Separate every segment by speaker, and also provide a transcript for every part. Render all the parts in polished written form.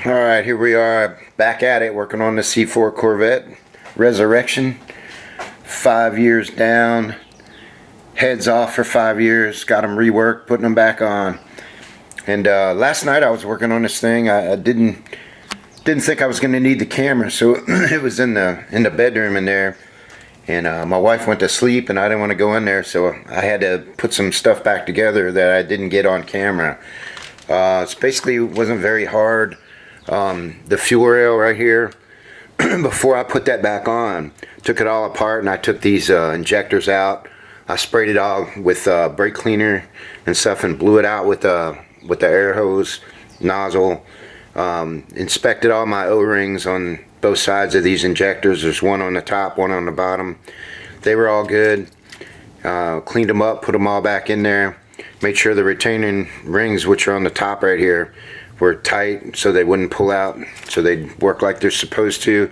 Speaker 1: Alright, here we are back at it, working on the C4 Corvette Resurrection. 5 years down, heads off for 5 years, got them reworked, putting them back on. And last night I was working on this thing. I didn't think I was going to need the camera, so it was in the bedroom in there. And my wife went to sleep and I didn't want to go in there, so I had to put some stuff back together that I didn't get on camera. It's basically wasn't very hard. The fuel rail right here, before I put that back on, took it all apart and I took these injectors out. I sprayed it all with brake cleaner and stuff and blew it out with the air hose nozzle. Inspected all my O-rings on both sides of these injectors. There's one on the top, one on the bottom. They were all good. Cleaned them up, put them all back in there. Made sure the retaining rings, which are on the top right here, were tight so they wouldn't pull out, so they'd work like they're supposed to.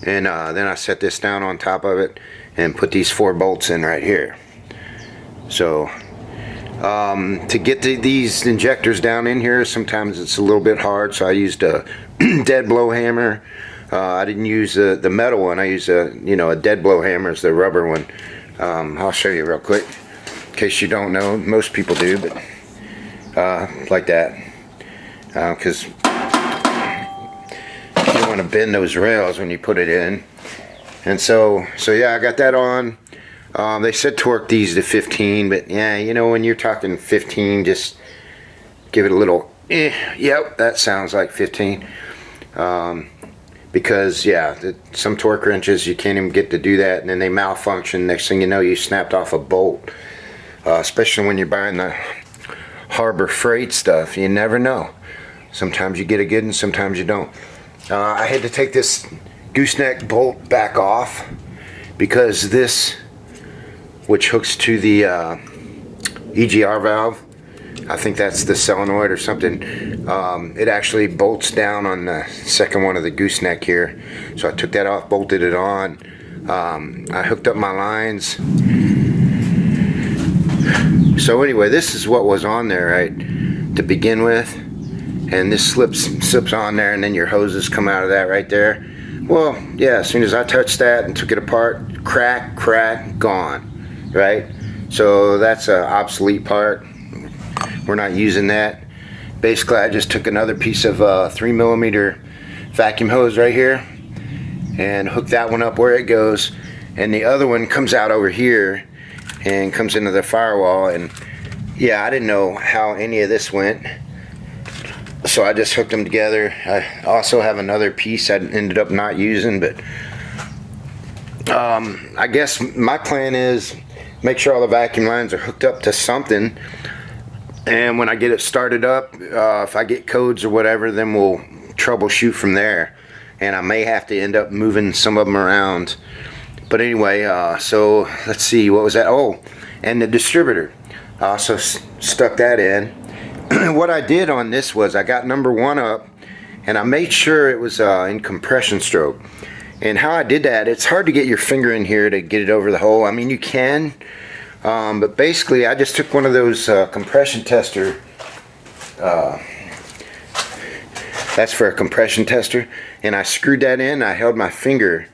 Speaker 1: And then I set this down on top of it and put these 4 bolts in right here. So to get these injectors down in here, sometimes it's a little bit hard, so I used a dead blow hammer. I didn't use the metal one. I used a dead blow hammer, is the rubber one. I'll show you real quick in case you don't know. Most people do, but like that. Because you don't want to bend those rails when you put it in. And so yeah, I got that on. They said torque these to 15, but yeah, when you're talking 15, just give it a little yep, that sounds like 15. Because yeah, some torque wrenches you can't even get to do that, and then they malfunction. Next thing you know, you snapped off a bolt. Especially when you're buying the Harbor Freight stuff, you never know. Sometimes you get a good and sometimes you don't. I had to take this gooseneck bolt back off because this, which hooks to the EGR valve, I think that's the solenoid or something, it actually bolts down on the second one of the gooseneck here. So I took that off, bolted it on. I hooked up my lines. So anyway, this is what was on there, right, to begin with. And this slips on there, and then your hoses come out of that right there. Well, yeah, as soon as I touched that and took it apart, crack, gone, right? So that's an obsolete part. We're not using that. Basically, I just took another piece of 3mm vacuum hose right here and hooked that one up where it goes, and the other one comes out over here and comes into the firewall. And yeah, I didn't know how any of this went, so I just hooked them together. I also have another piece I ended up not using, but I guess my plan is make sure all the vacuum lines are hooked up to something, and when I get it started up, if I get codes or whatever, then we'll troubleshoot from there. And I may have to end up moving some of them around. But anyway, so let's see, what was that? Oh, and the distributor. I also stuck that in. What I did on this was I got number 1 up and I made sure it was in compression stroke. And how I did that, it's hard to get your finger in here to get it over the hole. I mean, you can, but basically I just took one of those compression tester, that's for a compression tester, and I screwed that in. I held my finger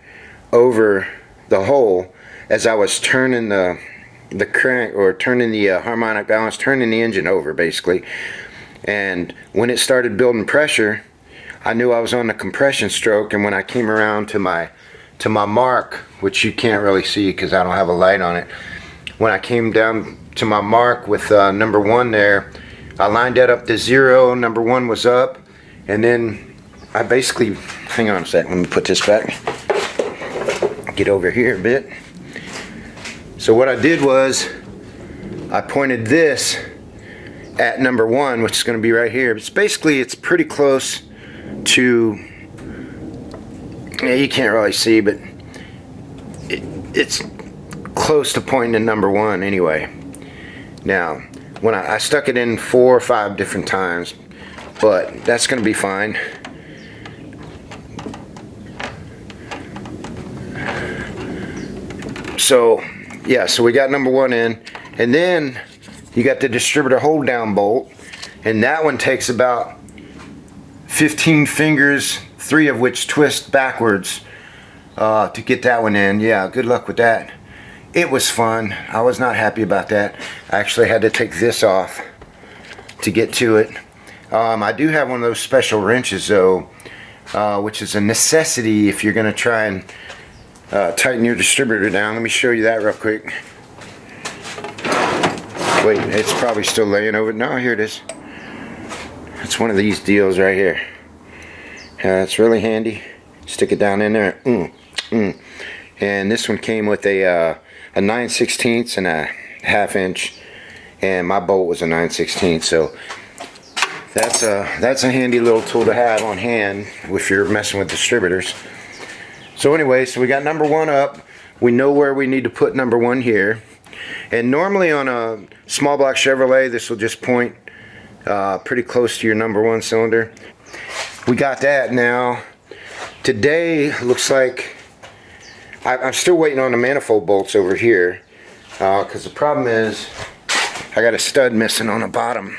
Speaker 1: over the hole as I was turning the crank, or turning the harmonic balance, turning the engine over basically. And when it started building pressure, I knew I was on the compression stroke. And when I came around to my mark, which you can't really see because I don't have a light on it, when I came down to my mark with number 1 there, I lined that up to 0. Number 1 was up, and then I basically, hang on a second, let me put this back, get over here a bit. So what I did was I pointed this at number 1, which is going to be right here. It's pretty close to, yeah, you can't really see, but it's close to pointing to number 1 anyway. Now, when I stuck it in 4 or 5 different times, but that's going to be fine. So yeah, so we got number 1 in, and then you got the distributor hold down bolt, and that one takes about 15 fingers, 3 of which twist backwards to get that one in. Yeah, good luck with that. It was fun. I was not happy about that. I actually had to take this off to get to it. I do have one of those special wrenches though, which is a necessity if you're going to try and tighten your distributor down. Let me show you that real quick. Wait, it's probably still laying over. No, here it is. It's one of these deals right here. It's really handy. Stick it down in there. And this one came with a 9/16 and a 1/2 inch, and my bolt was a 9/16. So that's a handy little tool to have on hand if you're messing with distributors. So anyway, so we got number 1 up. We know where we need to put number 1 here. And normally on a small block Chevrolet, this will just point pretty close to your number 1 cylinder. We got that now. Today looks like I'm still waiting on the manifold bolts over here, because the problem is I got a stud missing on the bottom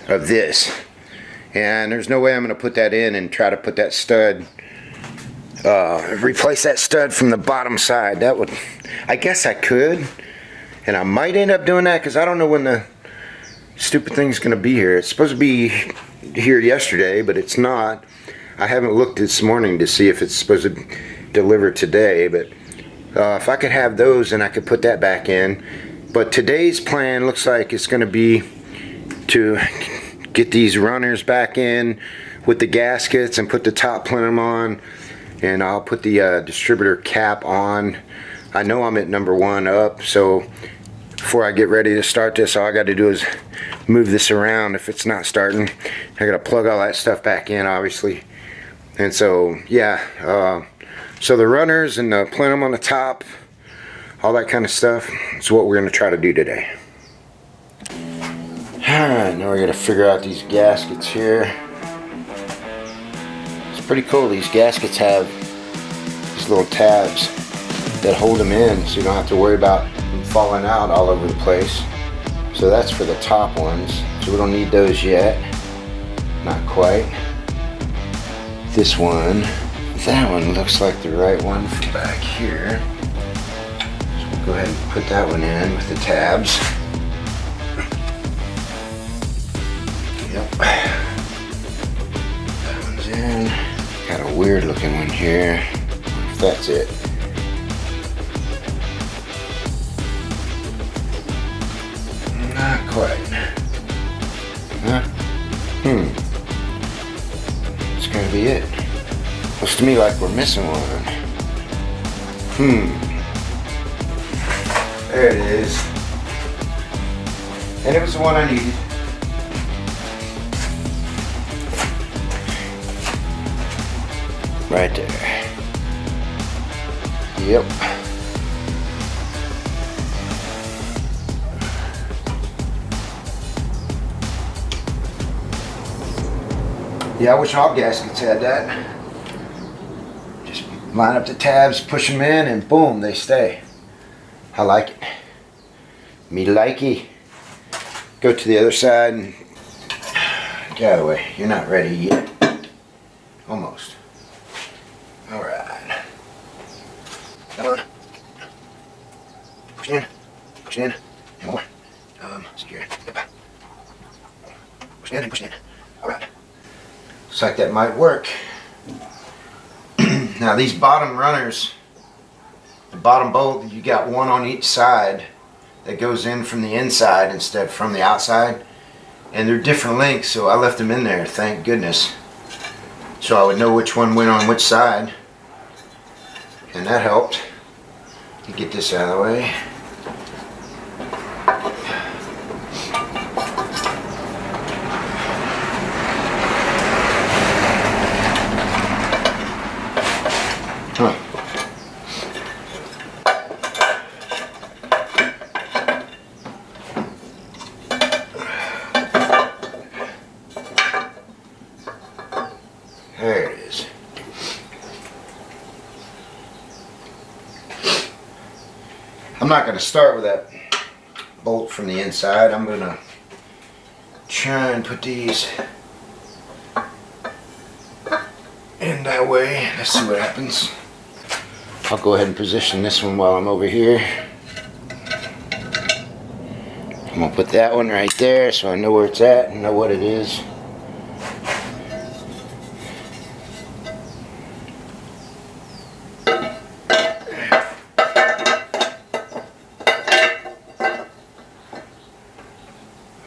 Speaker 1: of this, and there's no way I'm going to put that in and try to put that stud, replace that stud from the bottom side. That would, I guess I could, and I might end up doing that because I don't know when the stupid thing's going to be here. It's supposed to be here yesterday, but it's not. I haven't looked this morning to see if it's supposed to deliver today, but if I could have those, then I could put that back in. But today's plan looks like it's going to be to get these runners back in with the gaskets and put the top plenum on, and I'll put the distributor cap on. I know I'm at number 1 up, so before I get ready to start this, all I got to do is move this around if it's not starting. I got to plug all that stuff back in, obviously. And so, yeah, so the runners and the plenum on the top, all that kind of stuff, is what we're going to try to do today. Alright, now we got to figure out these gaskets here. It's pretty cool. These gaskets have these little tabs that hold them in, so you don't have to worry about them falling out all over the place. So that's for the top ones. So we don't need those yet. Not quite. This one, that one looks like the right one from back here. So we'll go ahead and put that one in with the tabs. Yep. That one's in. Got a weird looking one here. If that's it. Not quite. Huh? It's gonna be it. Looks to me like we're missing one. There it is. And it was the one I needed. Right there. Yep. Yeah, I wish all gaskets had that. Just line up the tabs, push them in, and boom, they stay. I like it. Me likey. Go to the other side and get out of the way. You're not ready yet. Almost. Alright. Come on. Push it in. Push it in. And more. Secure. Yep. Push it in and push it in. Alright. Looks like that might work. Now these bottom runners, the bottom bolt, you got one on each side that goes in from the inside instead of from the outside. And they're different lengths, so I left them in there, thank goodness. So I would know which one went on which side. And that helped. To get this out of the way. There it is. I'm not going to start with that bolt from the inside. I'm going to try and put these in that way. Let's see what happens. I'll go ahead and position this one while I'm over here. I'm gonna put that one right there so I know where it's at and know what it is.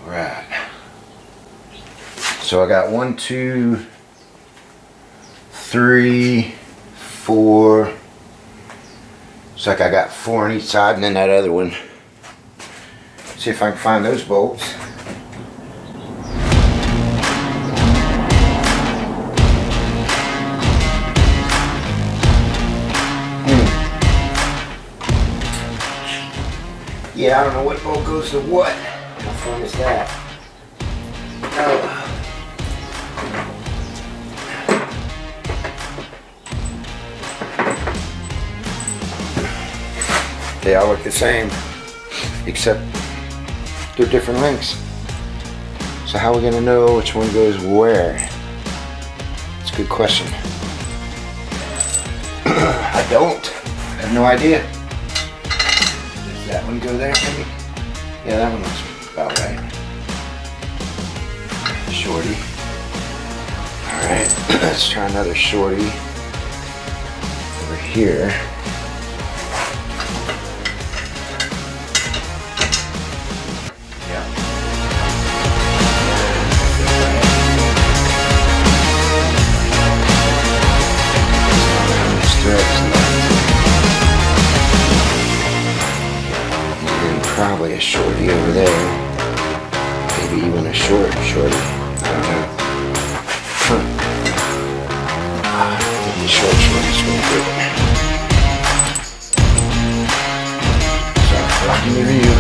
Speaker 1: Right. So I got 1, 2, 3, 4. It's like I got 4 on each side, and then that other one. See if I can find those bolts. Yeah, I don't know what bolt goes to what. How fun is that? They all look the same, except they're different lengths. So how are we gonna know which one goes where? It's a good question. I don't. I have no idea. Does that one go there maybe? Yeah, that one looks about right. Shorty. Alright, let's try another shorty over here. Probably a shorty over there. Maybe even a shorty. I don't know. I think the shorty's going to do it. Sorry for blocking the view.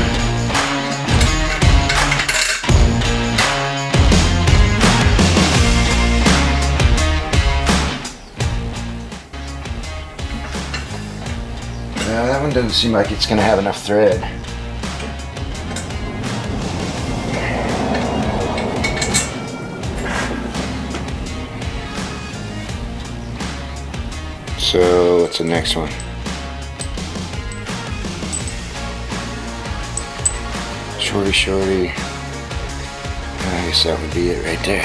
Speaker 1: That one doesn't seem like it's going to have enough thread. So what's the next one? Shorty. I guess that would be it right there.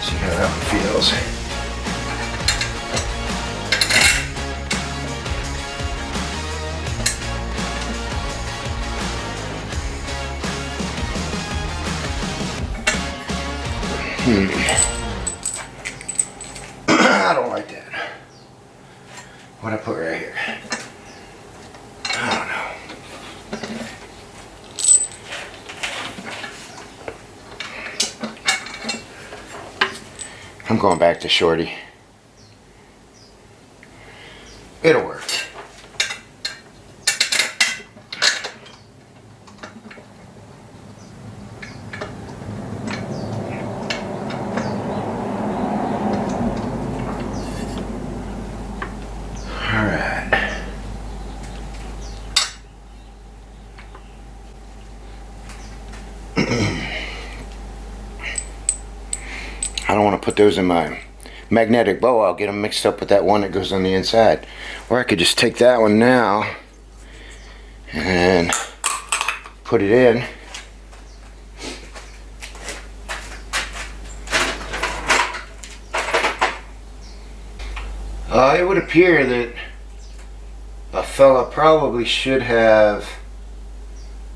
Speaker 1: See how that one feels. I don't like that. What I put right here? I don't know. I'm going back to shorty. It'll work. I don't want to put those in my magnetic bow. I'll get them mixed up with that one that goes on the inside. Or I could just take that one now and put it in. It would appear that a fella probably should have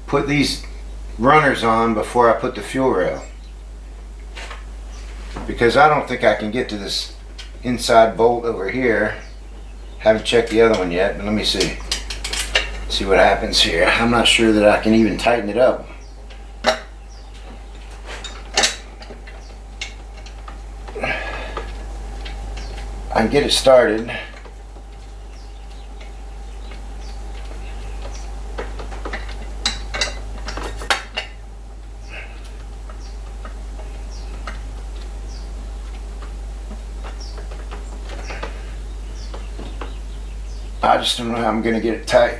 Speaker 1: put these runners on before I put the fuel rail, because I don't think I can get to this inside bolt over here. Haven't checked the other one yet, but let me see what happens here. I'm not sure that I can even tighten it up. I can get it started. I just don't know how I'm gonna get it tight.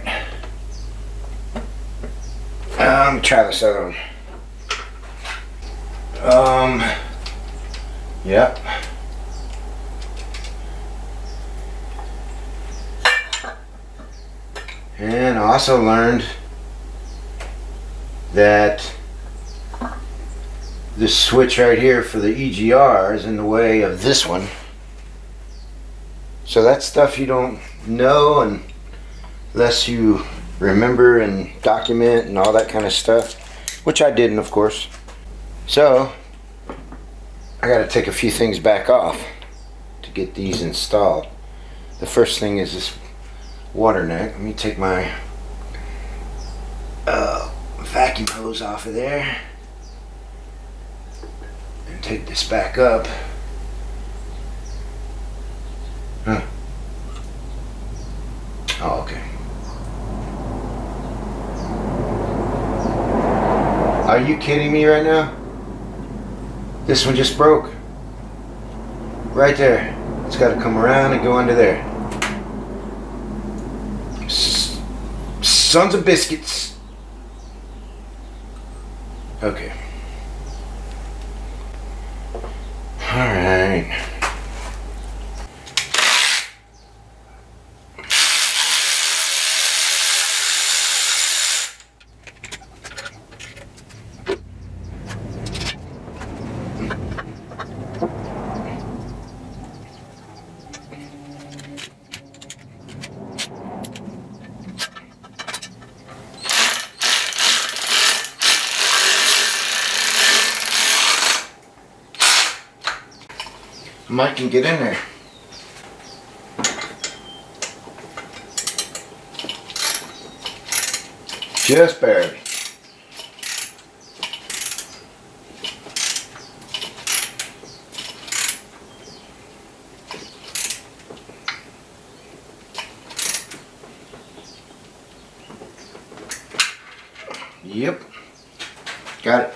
Speaker 1: I'm gonna try this other one. Yep. And I also learned that this switch right here for the EGR is in the way of this one. So that's stuff you don't know unless you remember and document and all that kind of stuff, which I didn't, of course. So I got to take a few things back off to get these installed. The first thing is this water neck. Let me take my vacuum hose off of there and take this back up. Huh. Oh, okay. Are you kidding me right now? This one just broke. Right there. It's got to come around and go under there. Sons of biscuits. Okay. Alright. Mike can get in there. Just barely. Yep. Got it.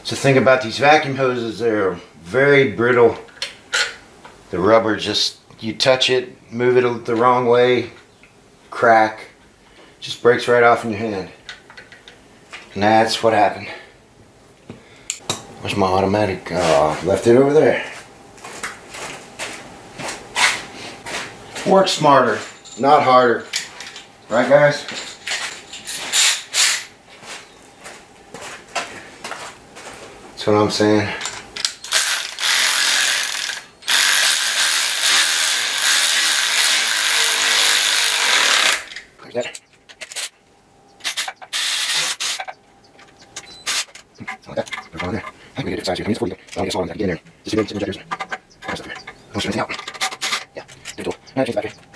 Speaker 1: So the thing about these vacuum hoses, they're very brittle. The rubber just, you touch it, move it the wrong way, crack, just breaks right off in your hand. And that's what happened. Where's my automatic? Oh, left it over there. Work smarter, not harder. Right, guys? That's what I'm saying. Like that. Like that. Put it on there. I can get it size here. I mean, it's 40. I'll get all of that. Get in there. Distributor, injectors. All that stuff here. Don't strip anything out. Yeah. Good tool. Alright, change the battery.